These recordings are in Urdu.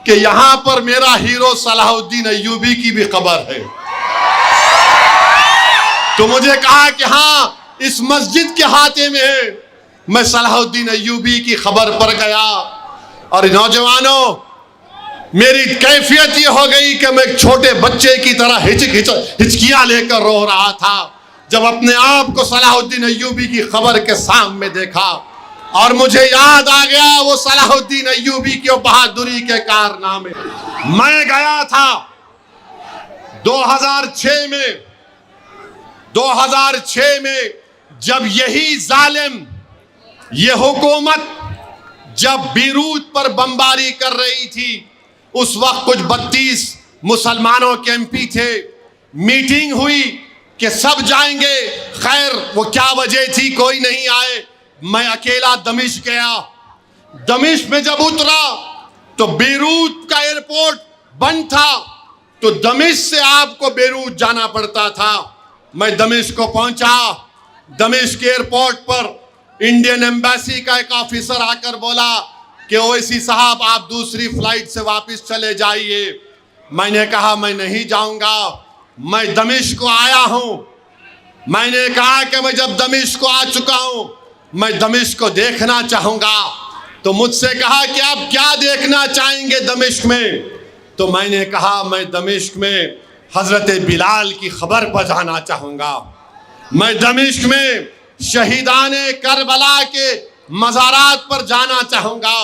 کہ یہاں پر میرا ہیرو صلاح الدین ایوبی کی بھی قبر ہے۔ تو مجھے کہا کہ ہاں اس مسجد کے ہاتھے میں ہے۔ میں صلاح الدین ایوبی کی خبر پر گیا، اور نوجوانوں میری کیفیت یہ ہو گئی کہ میں ایک چھوٹے بچے کی طرح ہچکیاں لے کر رو رہا تھا جب اپنے آپ کو صلاح الدین ایوبی کی خبر کے سامنے دیکھا، اور مجھے یاد آ گیا وہ صلاح الدین ایوبی کی بہادری کے کارنامے۔ میں گیا تھا 2006 میں جب یہی ظالم، یہ حکومت جب بیروت پر بمباری کر رہی تھی، اس وقت کچھ 32 مسلمانوں کے ایم پی تھے۔ میٹنگ ہوئی کہ سب جائیں گے، خیر وہ کیا وجہ تھی کوئی نہیں آئے۔ میں اکیلا دمشق گیا۔ دمشق میں جب اترا تو بیروت کا ایئرپورٹ بند تھا، تو دمشق سے آپ کو بیروت جانا پڑتا تھا۔ میں دمشق کو پہنچا۔ دمشق کے ایئرپورٹ پر انڈین ایمبیسی کا ایک آفیسر آ کر بولا کہ اویسی صاحب آپ دوسری فلائٹ سے واپس چلے جائیے۔ میں نے کہا میں نہیں جاؤں گا، میں دمشق کو آیا ہوں۔ میں نے کہا کہ میں جب دمشق کو آ چکا ہوں، میں دمشق کو دیکھنا چاہوں گا۔ تو مجھ سے کہا کہ آپ کیا دیکھنا چاہیں گے دمشق میں؟ تو میں نے کہا میں دمشق میں حضرت بلال کی خبر پر جانا چاہوں گا، میں دمشق میں شہیدان کربلا کے مزارات پر جانا چاہوں گا۔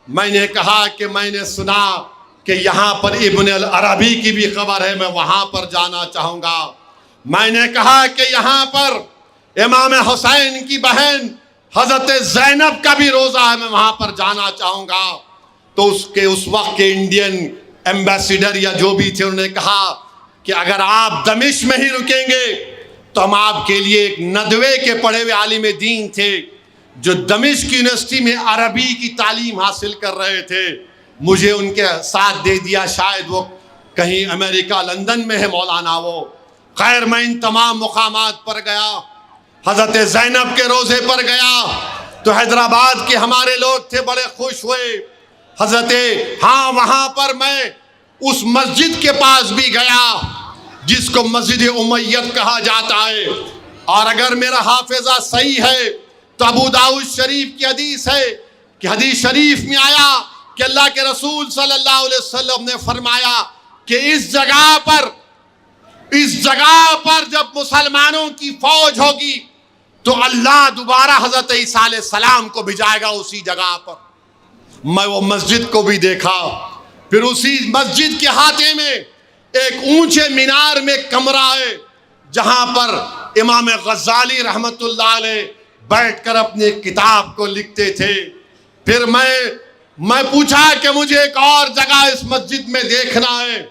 میں نے کہا کہ میں نے سنا کہ یہاں پر ابن العربی کی بھی خبر ہے، میں وہاں پر جانا چاہوں گا۔ میں نے کہا کہ یہاں پر امام حسین کی بہن حضرت زینب کا بھی روزہ ہے، میں وہاں پر جانا چاہوں گا۔ تو اس وقت کے انڈین ایمبیسیڈر یا جو بھی تھے، انہوں نے کہا کہ اگر آپ دمشق میں ہی رکیں گے تو ہم آپ کے لیے ایک ندوے کے پڑھے ہوئے عالم دین تھے جو دمشق یونیورسٹی میں عربی کی تعلیم حاصل کر رہے تھے، مجھے ان کے ساتھ دے دیا، شاید وہ کہیں امریکہ لندن میں ہے مولانا وہ۔ خیر میں ان تمام مقامات پر گیا، حضرت زینب کے روزے پر گیا تو حیدرآباد کے ہمارے لوگ تھے، بڑے خوش ہوئے۔ ہاں وہاں پر میں اس مسجد کے پاس بھی گیا جس کو مسجد امیت کہا جاتا ہے، اور اگر میرا حافظہ صحیح ہے تو ابو داؤد شریف کی حدیث ہے کہ حدیث شریف میں آیا کہ اللہ کے رسول صلی اللہ علیہ وسلم نے فرمایا کہ اس جگہ پر جب مسلمانوں کی فوج ہوگی تو اللہ دوبارہ حضرت عیسیٰ علیہ السلام کو بھیجائے گا اسی جگہ پر۔ میں وہ مسجد کو بھی دیکھا، پھر اسی مسجد کے ہاتھے میں ایک اونچے مینار میں کمرہ ہے جہاں پر امام غزالی رحمت اللہ علیہ بیٹھ کر اپنے کتاب کو لکھتے تھے۔ پھر میں پوچھا کہ مجھے ایک اور جگہ اس مسجد میں دیکھنا ہے،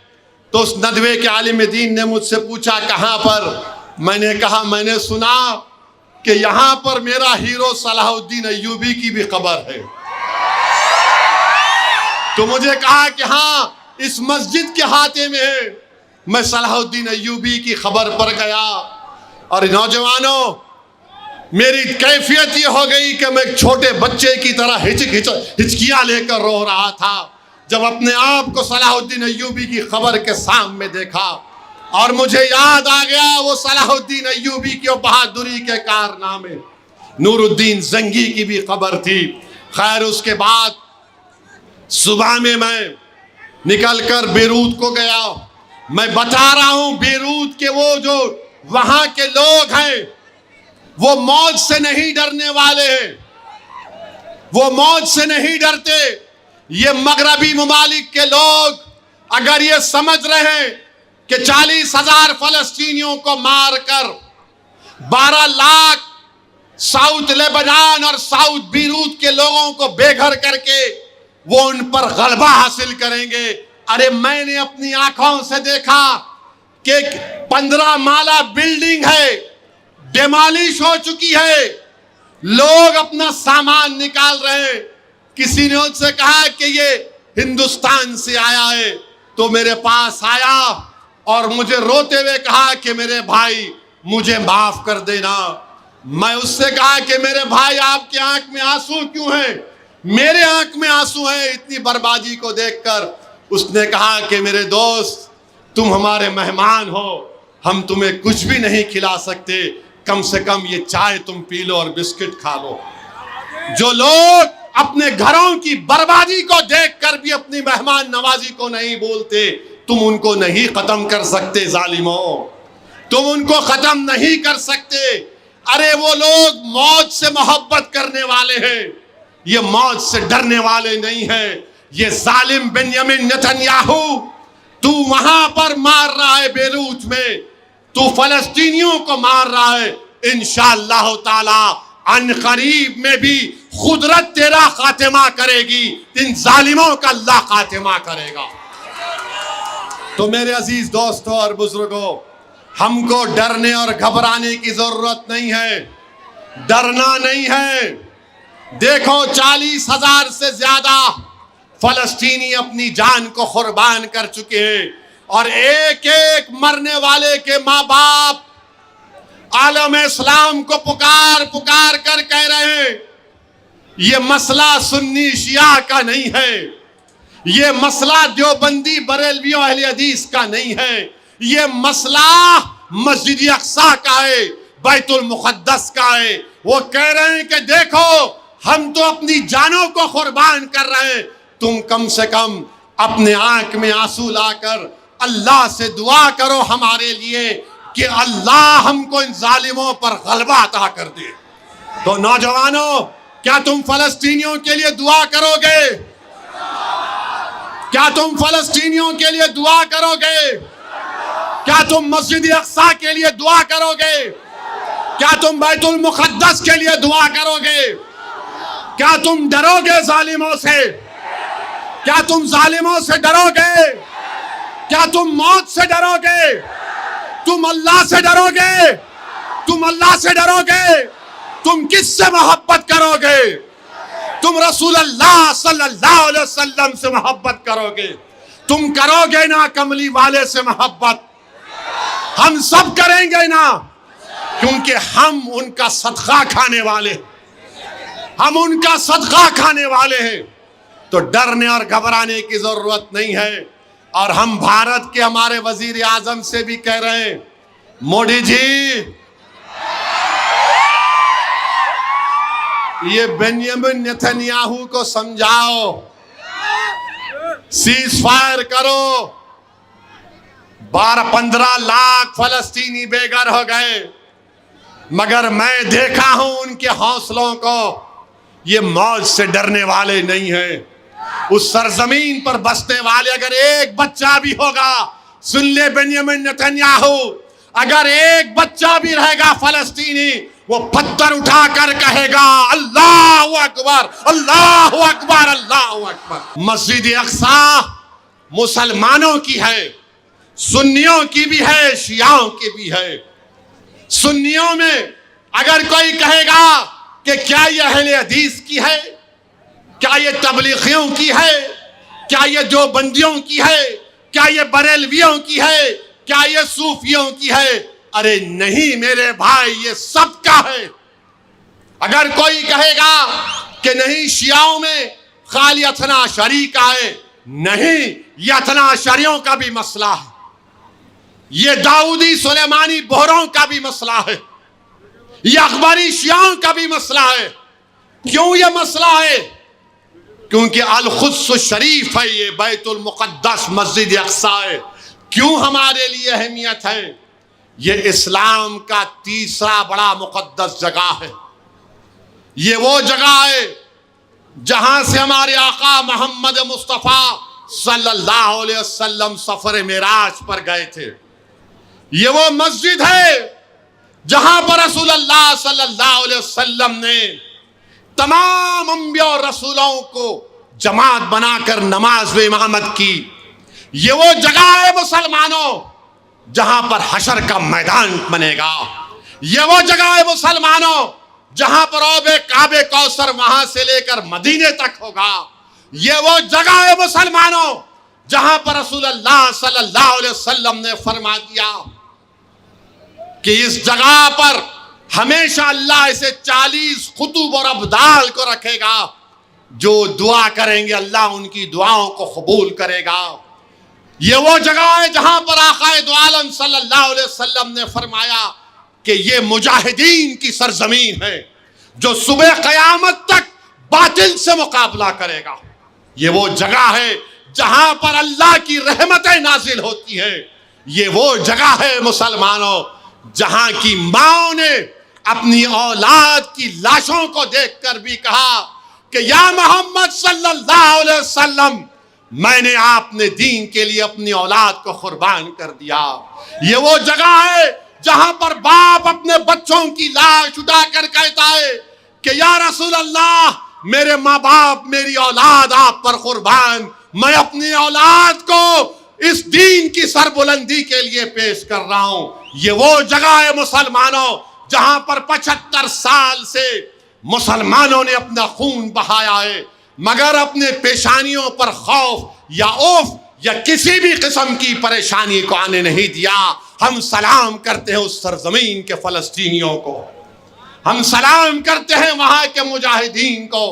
تو اس ندوے کے عالم دین نے مجھ سے پوچھا کہاں پر؟ میں نے کہا میں نے سنا کہ یہاں پر میرا ہیرو صلاح الدین ایوبی کی بھی قبر ہے۔ تو مجھے کہا کہ ہاں اس مسجد کے ہاتھے میں ہے۔ میں صلاح الدین ایوبی کی خبر پر گیا، اور نوجوانوں میری کیفیت یہ ہو گئی کہ میں ایک چھوٹے بچے کی طرح ہچکیاں لے کر رو رہا تھا جب اپنے آپ کو صلاح الدین ایوبی کی خبر کے سامنے دیکھا، اور مجھے یاد آ گیا وہ صلاح الدین ایوبی کی بہادری کے کارنامے۔ نور الدین زنگی کی بھی خبر تھی۔ خیر اس کے بعد صبح میں نکل کر بیروت کو گیا۔ میں بتا رہا ہوں بیروت کے وہ جو وہاں کے لوگ ہیں وہ موت سے نہیں ڈرنے والے ہیں، وہ موت سے نہیں ڈرتے۔ یہ مغربی ممالک کے لوگ اگر یہ سمجھ رہے ہیں کہ 40,000 فلسطینیوں کو مار کر 12 لاکھ ساؤتھ لیبنان اور ساؤتھ بیروت کے لوگوں کو بے گھر کر کے وہ ان پر غلبہ حاصل کریں گے، ارے میں نے اپنی آنکھوں سے دیکھا کہ 15 مالہ بلڈنگ ہے، ڈیمالش ہو چکی ہے، لوگ اپنا سامان نکال رہے ہیں۔ کسی نے ان سے کہا کہ یہ ہندوستان سے آیا ہے، تو میرے پاس آیا اور مجھے روتے ہوئے کہا کہ میرے بھائی مجھے معاف کر دینا۔ میں اس سے کہا کہ میرے بھائی آپ کی آنکھ میں آنسو کیوں ہیں؟ میرے آنکھ میں آنسو ہیں اتنی بربادی کو دیکھ کر۔ اس نے کہا کہ میرے دوست تم ہمارے مہمان ہو، ہم تمہیں کچھ بھی نہیں کھلا سکتے، کم سے کم یہ چائے تم پی لو اور بسکٹ کھا لو۔ جو لوگ اپنے گھروں کی بربادی کو دیکھ کر بھی اپنی مہمان نوازی کو نہیں بولتے، تم ان کو نہیں ختم کر سکتے ظالموں، تم ان کو ختم نہیں کر سکتے۔ ارے وہ لوگ موت سے محبت کرنے والے ہیں، یہ موت سے ڈرنے والے نہیں ہیں۔ یہ ظالم بنیامین نتنیاہو، تو وہاں پر مار رہا ہے بیروت میں، تو فلسطینیوں کو مار رہا ہے، انشاءاللہ تعالی ان قریب میں بھی قدرت تیرا خاتمہ کرے گی، ان ظالموں کا اللہ خاتمہ کرے گا۔ تو میرے عزیز دوستوں اور بزرگوں، ہم کو ڈرنے اور گھبرانے کی ضرورت نہیں ہے، ڈرنا نہیں ہے۔ دیکھو 40,000 سے زیادہ فلسطینی اپنی جان کو قربان کر چکے ہیں، اور ایک ایک مرنے والے کے ماں باپ عالم اسلام کو پکار پکار کر کہہ رہے ہیں یہ مسئلہ سنی شیعہ کا نہیں ہے، یہ مسئلہ دیوبندی بریلویوں اہل حدیث کا نہیں ہے، یہ مسئلہ مسجد اقصیٰ کا ہے، بیت المقدس کا ہے۔ وہ کہہ رہے ہیں کہ دیکھو ہم تو اپنی جانوں کو قربان کر رہے ہیں، تم کم سے کم اپنے آنکھ میں آنسو لا کر اللہ سے دعا کرو ہمارے لیے کہ اللہ ہم کو ان ظالموں پر غلبہ عطا کر دے۔ تو نوجوانوں، کیا تم فلسطینیوں کے لیے دعا کرو گے؟ کیا تم فلسطینیوں کے لیے دعا کرو گے؟ کیا تم مسجد اقصیٰ کے لیے دعا کرو گے؟ کیا تم بیت المقدس کے لیے دعا کرو گے؟ کیا تم ڈرو گے ظالموں سے؟ کیا تم ظالموں سے ڈرو گے؟ کیا تم موت سے ڈرو گے؟ تم اللہ سے ڈرو گے؟ تم اللہ سے ڈرو گے؟ تم کس سے محبت کرو گے؟ تم رسول اللہ صلی اللہ علیہ وسلم سے محبت کرو گے؟ تم کرو گے نا کملی والے سے محبت؟ ہم سب کریں گے نا، کیونکہ ہم ان کا صدقہ کھانے والے ہیں، ہم ان کا صدقہ کھانے والے ہیں۔ تو ڈرنے اور گھبرانے کی ضرورت نہیں ہے۔ اور ہم بھارت کے ہمارے وزیر اعظم سے بھی کہہ رہے ہیں، موڈی جی یہ بنیامین نتنیاہو کو سمجھاؤ، سیز فائر کرو۔ 12-15 لاکھ فلسطینی بے گھر ہو گئے، مگر میں دیکھا ہوں ان کے حوصلوں کو، یہ موت سے ڈرنے والے نہیں ہیں۔ اس سرزمین پر بسنے والے اگر ایک بچہ بھی ہوگا، سن لے بنیامین نتنیاہو، اگر ایک بچہ بھی رہے گا فلسطینی، وہ پتھر اٹھا کر کہے گا اللہ اکبر اللہ اکبر اللہ اکبر۔ مسجد اقصیٰ مسلمانوں کی ہے، سنیوں کی بھی ہے، شیعوں کی بھی ہے۔ سنیوں میں اگر کوئی کہے گا کہ کیا یہ اہل حدیث کی ہے، کیا یہ تبلیغیوں کی ہے، کیا یہ دیوبندیوں کی ہے، کیا یہ بریلویوں کی ہے، کیا یہ صوفیوں کی ہے؟ ارے نہیں میرے بھائی، یہ سب کا ہے۔ اگر کوئی کہے گا کہ نہیں شیعوں میں خالی اثنا عشری کا ہے، نہیں، یہ اثنا عشریوں کا بھی مسئلہ ہے، یہ داؤدی سلیمانی بہروں کا بھی مسئلہ ہے، یہ اخباری شیعوں کا بھی مسئلہ ہے۔ کیوں یہ مسئلہ ہے؟ کیونکہ القدس الشریف ہے، یہ بیت المقدس مسجد اقصیٰ ہے۔ کیوں ہمارے لیے اہمیت ہے؟ یہ اسلام کا تیسرا بڑا مقدس جگہ ہے، یہ وہ جگہ ہے جہاں سے ہمارے آقا محمد مصطفیٰ صلی اللہ علیہ وسلم سفر معراج پر گئے تھے، یہ وہ مسجد ہے جہاں پر رسول اللہ صلی اللہ علیہ وسلم نے تمام انبیاء اور رسولوں کو جماعت بنا کر نماز و امامت کی۔ یہ وہ جگہ ہے مسلمانوں جہاں پر حشر کا میدان بنے گا، یہ وہ جگہ ہے مسلمانوں جہاں پر آب کعب کوثر وہاں سے لے کر مدینے تک ہوگا، یہ وہ جگہ ہے مسلمانوں جہاں پر رسول اللہ صلی اللہ علیہ وسلم نے فرما دیا کہ اس جگہ پر ہمیشہ اللہ اسے 40 قطب اور ابدال کو رکھے گا، جو دعا کریں گے اللہ ان کی دعاؤں کو قبول کرے گا۔ یہ وہ جگہ ہے جہاں پر آقا دو عالم صلی اللہ علیہ وسلم نے فرمایا کہ یہ مجاہدین کی سرزمین ہے جو صبح قیامت تک باطل سے مقابلہ کرے گا۔ یہ وہ جگہ ہے جہاں پر اللہ کی رحمتیں نازل ہوتی ہیں۔ یہ وہ جگہ ہے مسلمانوں جہاں کی ماں نے اپنی اولاد کی لاشوں کو دیکھ کر بھی کہا کہ یا محمد صلی اللہ علیہ وسلم، میں نے آپ نے دین کے لیے اپنی اولاد کو قربان کر دیا۔ یہ وہ جگہ ہے جہاں پر باپ اپنے بچوں کی لاش اٹھا کر کہتا ہے کہ یا رسول اللہ، میرے ماں باپ، میری اولاد آپ پر قربان، میں اپنی اولاد کو اس دین کی سربلندی کے لیے پیش کر رہا ہوں۔ یہ وہ جگہ ہے مسلمانوں جہاں پر 75 سال سے مسلمانوں نے اپنا خون بہایا ہے، مگر اپنے پیشانیوں پر خوف یا اوف یا کسی بھی قسم کی پریشانی کو آنے نہیں دیا۔ ہم سلام کرتے ہیں اس سرزمین کے فلسطینیوں کو، ہم سلام کرتے ہیں وہاں کے مجاہدین کو،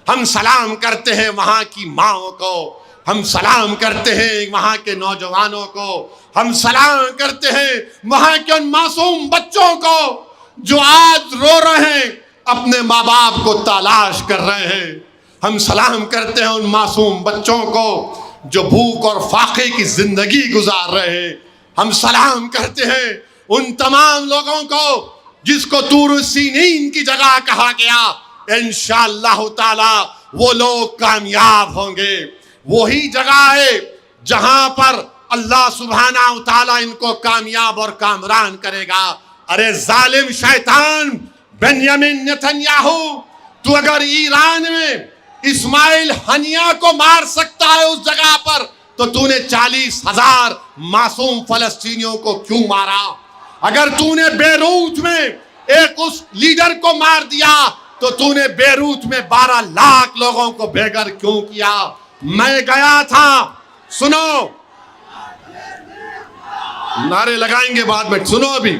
ہم سلام کرتے ہیں وہاں کی ماں کو، ہم سلام کرتے ہیں وہاں کے نوجوانوں کو، ہم سلام کرتے ہیں وہاں کے ان معصوم بچوں کو جو آج رو رہے ہیں، اپنے ماں باپ کو تلاش کر رہے ہیں۔ ہم سلام کرتے ہیں ان معصوم بچوں کو جو بھوک اور فاقے کی زندگی گزار رہے ہیں۔ ہم سلام کرتے ہیں ان تمام لوگوں کو جس کو طور سینین کی جگہ کہا گیا۔ انشاءاللہ تعالی وہ لوگ کامیاب ہوں گے۔ وہی جگہ ہے جہاں پر اللہ سبحانہ و تعالی ان کو کامیاب اور کامران کرے گا۔ ارے ظالم شیطان بنیامین نتنیاہو، تو اگر ایران میں اسماعیل ہنیہ کو مار سکتا ہے اس جگہ پر، تو تو نے 40,000 معصوم فلسطینیوں کو کیوں مارا؟ اگر تو نے بیروت میں ایک اس لیڈر کو مار دیا تو تو نے بیروت میں 12 لاکھ لوگوں کو بے گھر کیوں کیا؟ میں گیا تھا، سنو، نعرے لگائیں گے بعد میں، سنو ابھی۔